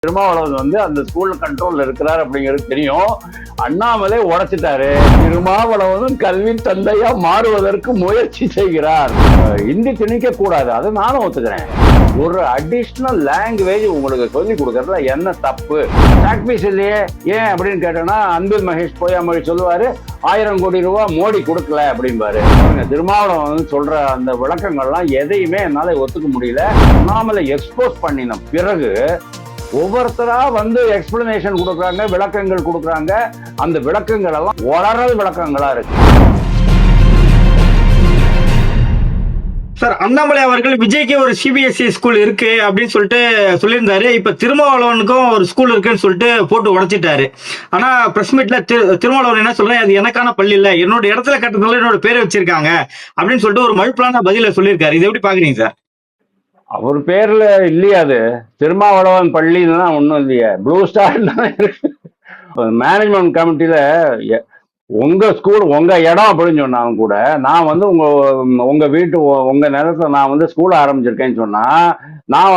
திருமாவளவன் அந்த ஸ்கூல் கண்ட்ரோல்ல இருக்கிறார் அப்படிங்கிறது தெரியும். அண்ணாமலை உடைச்சிட்டாரு. திருமாவளவன் கல்வி தந்தையா மாறுவதற்கு முயற்சி செய்கிறார். இந்தி திணிக்க கூடாது, அதை நானும் ஒத்துக்கிறேன். ஒரு அடிஷனல் லாங்குவேஜ் உங்களுக்கு சொல்லி கொடுக்கறதுல என்ன தப்பு? டாக்பீஸ் இல்லையே ஏன் அப்படின்னு கேட்டோம்னா அன்பில் மகேஷ் பொய்யாமொழி சொல்லுவாரு, 1000 கோடி ரூபாய் மோடி கொடுக்கல அப்படின்பாரு. திருமாவளவன் சொல்ற அந்த விளக்கங்கள்லாம் எதையுமே என்னால ஒத்துக்க முடியல. அண்ணாமலை எக்ஸ்போஸ் பண்ணின பிறகு ஒவ்வொருத்தரா எக்ஸ்பிளனேஷன் கொடுக்குறாங்க, விளக்கங்கள் கொடுக்குறாங்க. அந்த விளக்கங்கள் எல்லாம் வளராத விளக்கங்களா இருக்கு. சார், அண்ணாமலை அவர்கள் விஜய்க்கு ஒரு சிபிஎஸ்இ ஸ்கூல் இருக்கு அப்படின்னு சொல்லிட்டு சொல்லியிருந்தாரு. இப்ப திருமாவளவனுக்கும் ஒரு ஸ்கூல் இருக்குன்னு சொல்லிட்டு போட்டு உடைச்சிட்டாரு. ஆனா பிரஸ் மீட்ல திருமாவளவன் என்ன சொல்றேன், அது எனக்கான பள்ளி இல்ல, என்னோட இடத்துல கட்டுறதுல என்னோட பேரை வச்சிருக்காங்க அப்படின்னு சொல்லிட்டு ஒரு மழுப்பலான பதில சொல்லியிருக்காரு. இதை எப்படி பாக்குறீங்க சார்? அவர் பேர்ல இல்லையா அது? திருமாவளவன் பள்ளின்னா ஒன்றும் இல்லையா, ப்ளூ ஸ்டார் இருக்கு. மேனேஜ்மெண்ட் கமிட்டியில உங்க ஸ்கூல் உங்க இடம் அப்படின்னு சொன்னாங்க கூட, நான் உங்க வீட்டு உங்க நிலத்துல நான் ஸ்கூல் ஆரம்பிச்சிருக்கேன்னு சொன்னா நான்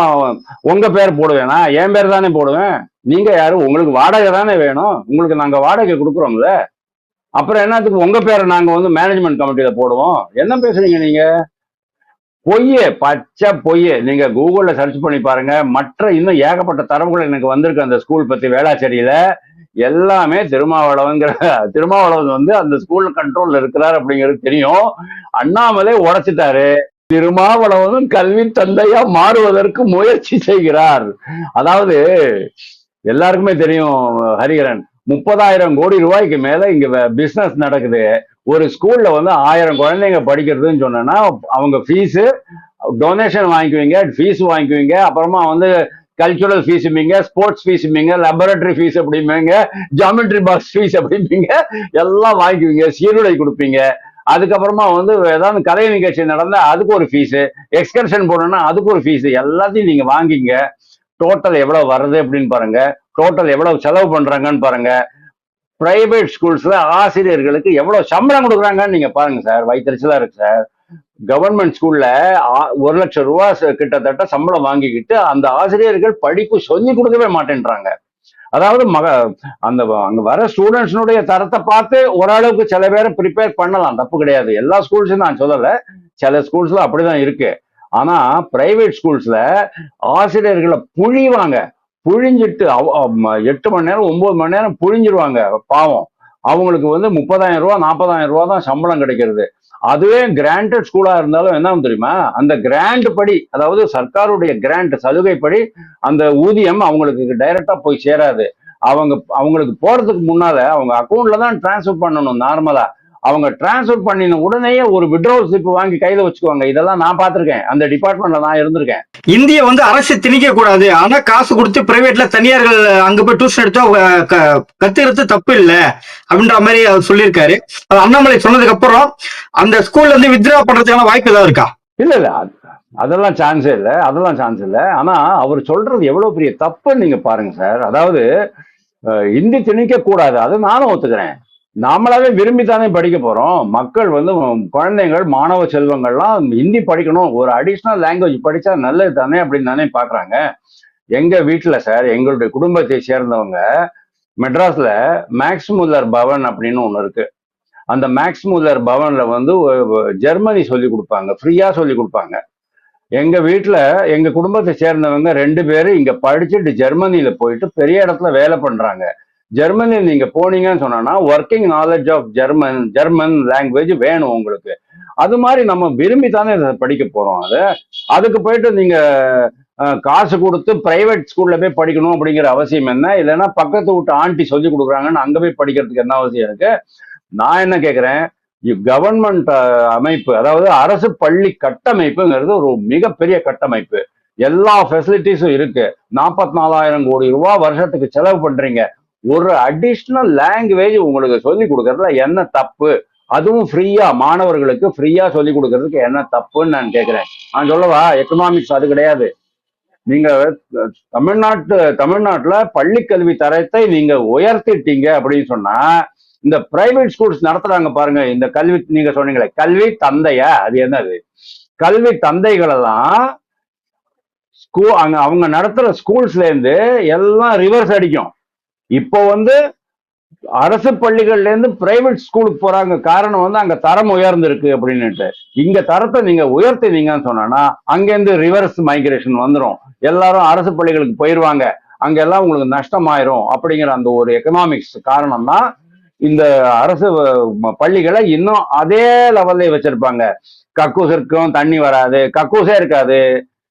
உங்க பேர் போடுவேனா? என் பேர் தானே போடுவேன். நீங்க யாரு? உங்களுக்கு வாடகை தானே வேணும். உங்களுக்கு நாங்க வாடகை கொடுக்குறோம்ல. அப்புறம் என்னத்துக்கு உங்க பேரை நாங்க மேனேஜ்மெண்ட் கமிட்டியில போடுவோம்? என்ன பேசுறீங்க நீங்க? பொய்யே, பச்சை பொய்யே. நீங்க கூகுள்ல சர்ச் பண்ணி பாருங்க. மற்ற இன்னும் ஏகப்பட்ட தரவுகள் எனக்கு வந்திருக்கு அந்த ஸ்கூல் பத்தி. வேளாச்சேரியில எல்லாமே திருமாவளவன் அந்த ஸ்கூல் கண்ட்ரோல்ல இருக்கிறார் அப்படிங்கிறது தெரியும். அண்ணாமலை உடைச்சிட்டாரு. திருமாவளவன் கல்வி தந்தையா மாறுவதற்கு முயற்சி செய்கிறார். அதாவது எல்லாருக்குமே தெரியும் ஹரிகரன், 30,000 கோடி ரூபாய்க்கு மேல இங்க பிசினஸ் நடக்குது. ஒரு ஸ்கூல்ல 1000 குழந்தைங்க படிக்கிறதுன்னு சொன்னா அவங்க ஃபீஸ் டொனேஷன் வாங்கிக்குவீங்க, ஃபீஸ் வாங்கிக்குவீங்க, அப்புறமா கல்ச்சுரல் ஃபீஸுமீங்க, ஸ்போர்ட்ஸ் ஃபீஸுமீங்க, லெபரட்டரி ஃபீஸ் அப்படிம்பீங்க, ஜாமெட்ரி பாக்ஸ் ஃபீஸ் அப்படிம்பீங்க, எல்லாம் வாங்கிக்குவீங்க, சீருடை கொடுப்பீங்க. அதுக்கப்புறமா ஏதாவது கலை நிகழ்ச்சி நடந்தா அதுக்கு ஒரு ஃபீஸு, எக்ஸ்கர்ஷன் போனோம்னா அதுக்கு ஒரு ஃபீஸு, எல்லாத்தையும் நீங்க வாங்கிங்க. டோட்டல் எவ்வளவு வருது அப்படின்னு பாருங்க. டோட்டல் எவ்வளவு செலவு பண்றாங்கன்னு பாருங்க. பிரைவேட் ஸ்கூல்ஸ்ல ஆசிரியர்களுக்கு எவ்வளவு சம்பளம் கொடுக்குறாங்கன்னு நீங்க பாருங்க சார். வயிற்றுச்சலா இருக்கு சார். கவர்மெண்ட் ஸ்கூல்ல 1 லட்சம் ரூபாய் கிட்டத்தட்ட சம்பளம் வாங்கிக்கிட்டு அந்த ஆசிரியர்கள் படிப்பு சொல்லி கொடுக்கவே மாட்டேன்றாங்க. அதாவது அங்க வர ஸ்டூடெண்ட்ஸ்னுடைய தரத்தை பார்த்து ஓரளவுக்கு சில பேரை ப்ரிப்பேர் பண்ணலாம், தப்பு கிடையாது. எல்லா ஸ்கூல்ஸும் நான் சொல்லல, சில ஸ்கூல்ஸ்ல அப்படிதான் இருக்கு. ஆனா பிரைவேட் ஸ்கூல்ஸ்ல ஆசிரியர்களை புழிஞ்சிட்டு 8 மணி நேரம் 9 மணி நேரம் புழிஞ்சிருவாங்க. பாவம், அவங்களுக்கு 30,000 ரூபாய் 40,000 ரூபாய் தான் சம்பளம் கிடைக்கிறது. அதுவே கிராண்டட் ஸ்கூலா இருந்தாலும் என்ன தெரியுமா, அந்த கிராண்ட் படி, அதாவது சர்க்காருடைய கிராண்ட் சலுகைப்படி அந்த ஊதியம் அவங்களுக்கு டைரக்டா போய் சேராது. அவங்களுக்கு போறதுக்கு முன்னால அவங்க அக்கௌண்ட்ல தான் டிரான்ஸ்ஃபர் பண்ணணும். நார்மலா அவங்க டிரான்ஸ்ஃபர் பண்ணின உடனேயே ஒரு விட்ரோவல் ஸ்லிப் வாங்கி கையில வச்சுக்குவாங்க. இதெல்லாம் நான் பார்த்திருக்கேன், அந்த டிபார்ட்மெண்ட்ல நான் இருந்திருக்கேன். இந்திய அரசு திணிக்க கூடாது, ஆனா காசு கொடுத்து பிரைவேட்ல தனியார்கள் அங்க போய் டியூஷன் எடுத்தா கத்துக்கிறது தப்பு இல்லை அப்படின்ற மாதிரி அவர் சொல்லியிருக்காரு. அண்ணாமலை சொன்னதுக்கு அப்புறம் அந்த ஸ்கூல்ல வித்ரா பண்றதுக்கான வாய்ப்பு ஏதாவது இருக்கா? இல்ல அதெல்லாம் சான்ஸே இல்லை, அதெல்லாம் சான்ஸ் இல்லை. ஆனா அவர் சொல்றது எவ்வளவு பெரிய தப்புன்னு நீங்க பாருங்க சார். அதாவது இந்தி திணிக்க கூடாது, அதை நானும் ஒத்துக்கிறேன். நாமளாவே விரும்பித்தானே படிக்க போறோம். மக்கள் குழந்தைகள் மாணவ செல்வங்கள்லாம் ஹிந்தி படிக்கணும், ஒரு அடிஷனல் லாங்குவேஜ் படிச்சா நல்லது தானே அப்படின்னு தானே பாக்குறாங்க. எங்க வீட்டுல சார், எங்களுடைய குடும்பத்தை சேர்ந்தவங்க மெட்ராஸ்ல மேக்ஸ் முல்லர் பவன் அப்படின்னு ஒண்ணு இருக்கு. அந்த மேக்ஸ் முல்லர் பவன்ல ஜெர்மனி சொல்லி கொடுப்பாங்க, ஃப்ரீயா சொல்லி கொடுப்பாங்க. எங்க வீட்டுல எங்க குடும்பத்தை சேர்ந்தவங்க 2 பேரு இங்க படிச்சுட்டு ஜெர்மனியில போயிட்டு பெரிய இடத்துல வேலை பண்றாங்க. ஜெர்மனியில் நீங்க போனீங்கன்னு சொன்னா working knowledge of German language வேணும் உங்களுக்கு. அது மாதிரி நம்ம விரும்பி தானே படிக்க போறோம். அதுக்கு போயிட்டு நீங்க காசு கொடுத்து பிரைவேட் ஸ்கூல்ல போய் படிக்கணும் அப்படிங்கிற அவசியம் என்ன? இல்லைன்னா பக்கத்து வீட்டு ஆண்டி சொல்லி கொடுக்குறாங்கன்னு அங்க போய் படிக்கிறதுக்கு என்ன அவசியம் இருக்கு? நான் என்ன கேட்கிறேன், கவர்மெண்ட் அமைப்பு, அதாவது அரசு பள்ளி கட்டமைப்புங்கிறது ஒரு மிகப்பெரிய கட்டமைப்பு. எல்லா ஃபெசிலிட்டிஸும் இருக்கு. 44,000 கோடி ரூபாய் வருஷத்துக்கு செலவு பண்றீங்க. ஒரு அடிஷனல் லாங்குவேஜ் உங்களுக்கு சொல்லி கொடுக்கறதுல என்ன தப்பு? அதுவும் ஃப்ரீயா, மாணவர்களுக்கு ஃப்ரீயா சொல்லி கொடுக்கறதுக்கு என்ன தப்புன்னு நான் கேட்கிறேன். நான் சொல்லவா, எக்கனாமிக்ஸ் அது கிடையாது. நீங்க தமிழ்நாட்டுல பள்ளி கல்வி தரத்தை நீங்க உயர்த்திட்டீங்க அப்படின்னு சொன்னா, இந்த பிரைவேட் ஸ்கூல்ஸ் நடத்துறாங்க பாருங்க, இந்த கல்வி, நீங்க சொன்னீங்களே கல்வி தந்தையா, அது என்னது? கல்வி தந்தைகள் எல்லாம் அங்க அவங்க நடத்துற ஸ்கூல்ஸ்ல இருந்து எல்லாம் ரிவர்ஸ் அடிக்கும். இப்போ வந்து அரசு பள்ளிகள்ல இருந்து பிரைவேட் ஸ்கூலுக்கு போறாங்க. காரணம் வந்து அங்க தரம் உயர்ந்திருக்கு அப்படின்னுட்டு. இங்க தரத்தை நீங்க உயர்த்தினீங்கன்னு சொன்னா அங்கிருந்து ரிவர்ஸ் மைக்ரேஷன் வந்துடும். எல்லாரும் அரசு பள்ளிகளுக்கு போயிருவாங்க. அங்க எல்லாம் உங்களுக்கு நஷ்டமாயிரும் அப்படிங்கிற அந்த ஒரு எக்கனாமிக்ஸ் காரணம் தான் இந்த அரசு பள்ளிகளை இன்னும் அதே லெவல்ல வச்சிருப்பாங்க. கக்கூஸ் இருக்கும், தண்ணி வராது, கக்கூஸே இருக்காது.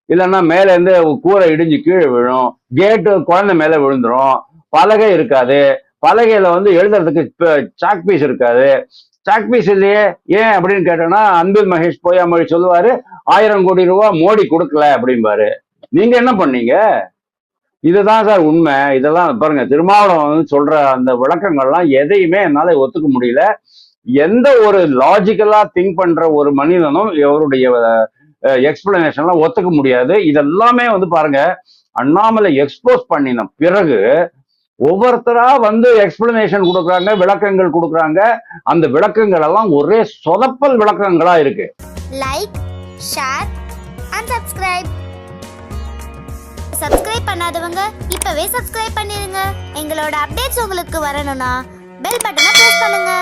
இல்லைன்னா மேல இருந்து கூரை இடிஞ்சு கீழே விழும், கேட்டு குழந்தை மேல விழுந்துரும், பலகை இருக்காது, பலகையில வந்து எழுதுறதுக்கு சாக் பீஸ் இருக்காது. சாக் பீஸ் இல்லையே ஏன் அப்படின்னு கேட்டோம்னா அன்பில் மகேஷ் பொய்யாமொழி சொல்லுவாரு, 1000 கோடி ரூபாய் மோடி கொடுக்கல அப்படிம்பாரு. நீங்க என்ன பண்ணீங்க? இதுதான் சார் உண்மை. இதெல்லாம் பாருங்க, திருமாவளவன் வந்து சொல்ற அந்த விளக்கங்கள்லாம் எதையுமே என்னால ஒத்துக்க முடியல. எந்த ஒரு லாஜிக்கலா திங்க் பண்ற ஒரு மனிதனும் இவருடைய எக்ஸ்பிளனேஷன்லாம் ஒத்துக்க முடியாது. இதெல்லாமே வந்து பாருங்க, அண்ணாமலை எக்ஸ்போஸ் பண்ணின பிறகு ஒவ்வொருத்தரா வந்து எக்ஸ்பிளனேஷன் கொடுக்குறாங்க, விளக்கங்கள் கொடுக்குறாங்க. அந்த விளக்கங்கள் எல்லாம் ஒரே சொதப்பல் விளக்கங்களா இருக்கு. Like, share and subscribe. Subscribe பண்ணாதவங்க இப்பவே சப்ஸ்கிரைப் பண்ணிருங்க. எங்களோட அப்டேட்ஸ் உங்களுக்கு வரணும்னா பெல் பட்டனை பிரஸ் பண்ணுங்க.